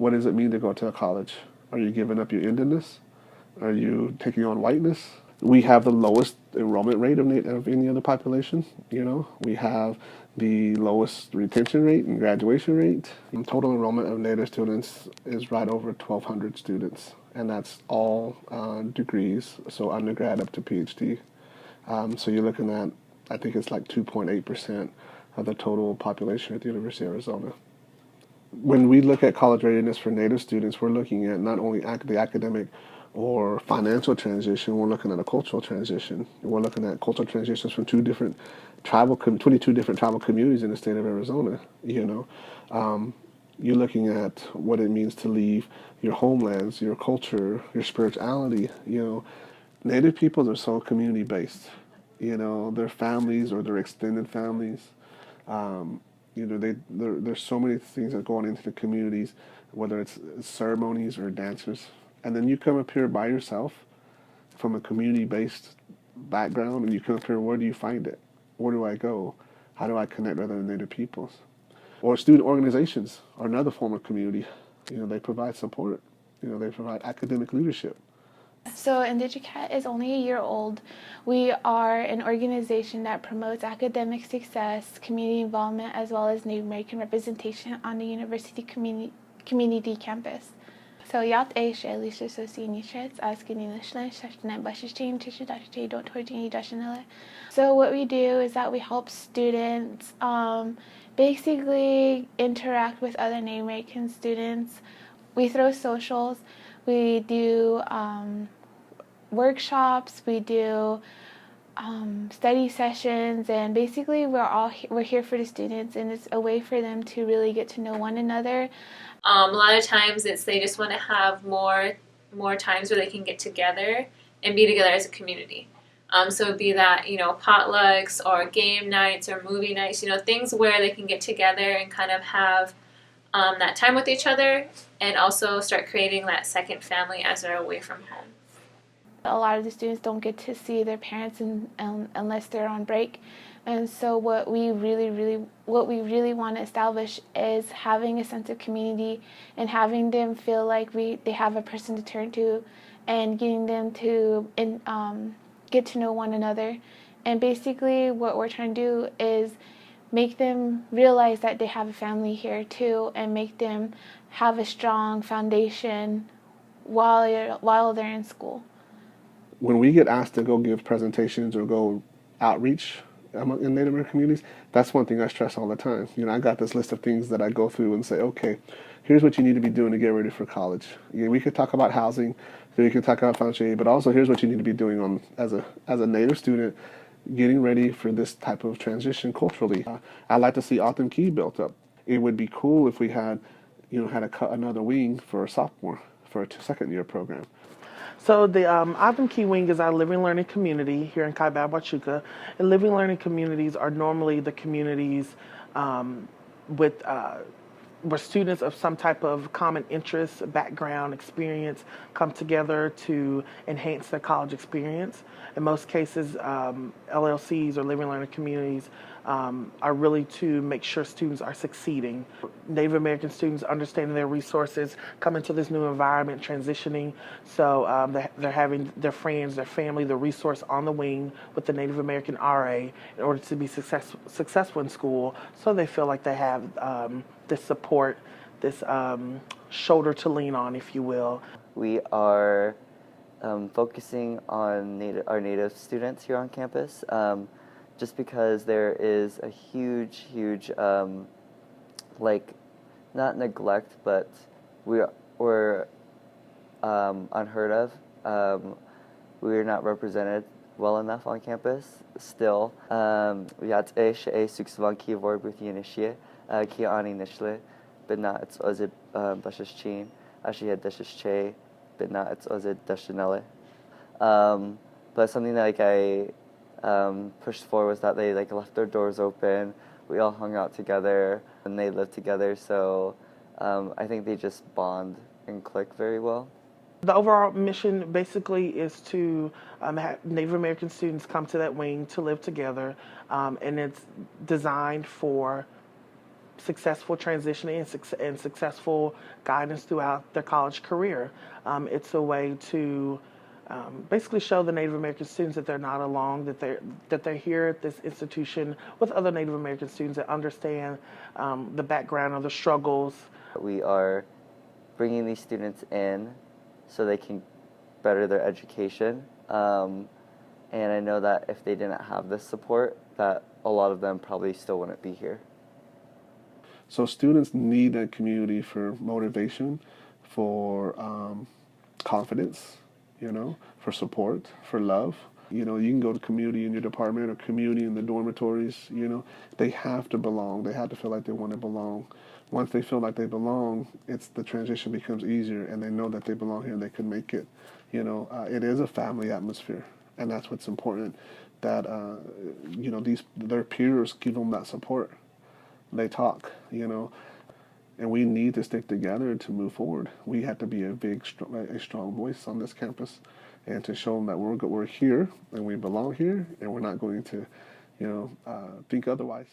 What does it mean to go to a college? Are you giving up your Indianness? Are you taking on whiteness? We have the lowest enrollment rate of any other population. We have the lowest retention rate and graduation rate. Total enrollment of Native students is right over 1,200 students, and that's all degrees, so undergrad up to PhD. So you're looking at, I think it's like 2.8% of the total population at the University of Arizona. When we look at college readiness for Native students, we're looking at not only the academic or financial transition, we're looking at a cultural transition. We're looking at cultural transitions from 22 different tribal communities in the state of Arizona. You're looking at what it means to leave your homelands, your culture, your spirituality. Native peoples are so community based. Their families or their extended families. There's so many things that go on into the communities, whether it's ceremonies or dancers. And then you come up here by yourself from a community-based background, and you come up here, where do you find it? Where do I go? How do I connect with other Native peoples? Or student organizations are another form of community. They provide support. They provide academic leadership. So IndigiCat is only a year old. We are an organization that promotes academic success, community involvement, as well as Native American representation on the university community campus. So yat e shelisha so sinishets asking So what we do is that we help students basically interact with other Native American students. We throw socials. We do workshops, we do study sessions, and basically we're here for the students, and it's a way for them to really get to know one another. A lot of times they just want to have more times where they can get together and be together as a community. So it'd be that, potlucks or game nights or movie nights, things where they can get together and kind of have that time with each other, and also start creating that second family as they're away from home. A lot of the students don't get to see their parents unless they're on break, and so what we really want to establish is having a sense of community and having them feel like they have a person to turn to, and getting them to get to know one another. And basically what we're trying to do is make them realize that they have a family here too, and make them have a strong foundation while they're in school. When we get asked to go give presentations or go outreach in Native American communities, that's one thing I stress all the time. I got this list of things that I go through and say, okay, here's what you need to be doing to get ready for college. We could talk about housing, we could talk about financial aid, but also here's what you need to be doing as a Native student, getting ready for this type of transition culturally. I'd like to see Autumn Key built up. It would be cool if we had another wing for a sophomore, for a second-year program. So the Autumn Key Wing is our living learning community here in Kaibab, Huachuca. And living learning communities are normally the communities where students of some type of common interest, background, experience come together to enhance their college experience. In most cases, LLCs or living learning communities are really to make sure students are succeeding. Native American students understanding their resources, coming to this new environment, transitioning. So they're having their friends, their family, the resource on the wing with the Native American RA in order to be successful in school, so they feel like they have this support, this shoulder to lean on, if you will. We are focusing on our Native students here on campus, just because there is a huge, not neglect, but we're unheard of. We're not represented well enough on campus still. Yat e she suksvan ki vorb with Yinishie, ki ani nishle, but not it's ozid bashish chin, actually had dashish che, but not it's ozid dashinele. But something that I pushed for was that they left their doors open. We all hung out together and they lived together, so I think they just bond and click very well. The overall mission basically is to have Native American students come to that wing to live together, and it's designed for successful transitioning and successful guidance throughout their college career. It's a way to basically show the Native American students that they're not alone, that they're here at this institution with other Native American students that understand the background or the struggles. We are bringing these students in so they can better their education. And I know that if they didn't have this support, that a lot of them probably still wouldn't be here. So students need that community for motivation, for confidence, for support, for love. You can go to community in your department or community in the dormitories, they have to belong. They have to feel like they want to belong. Once they feel like they belong, the transition becomes easier, and they know that they belong here and they can make it. It is a family atmosphere, and that's what's important, that, their peers give them that support. They talk, and we need to stick together to move forward. We have to be a strong voice on this campus, and to show them that we're here and we belong here, and we're not going to, think otherwise.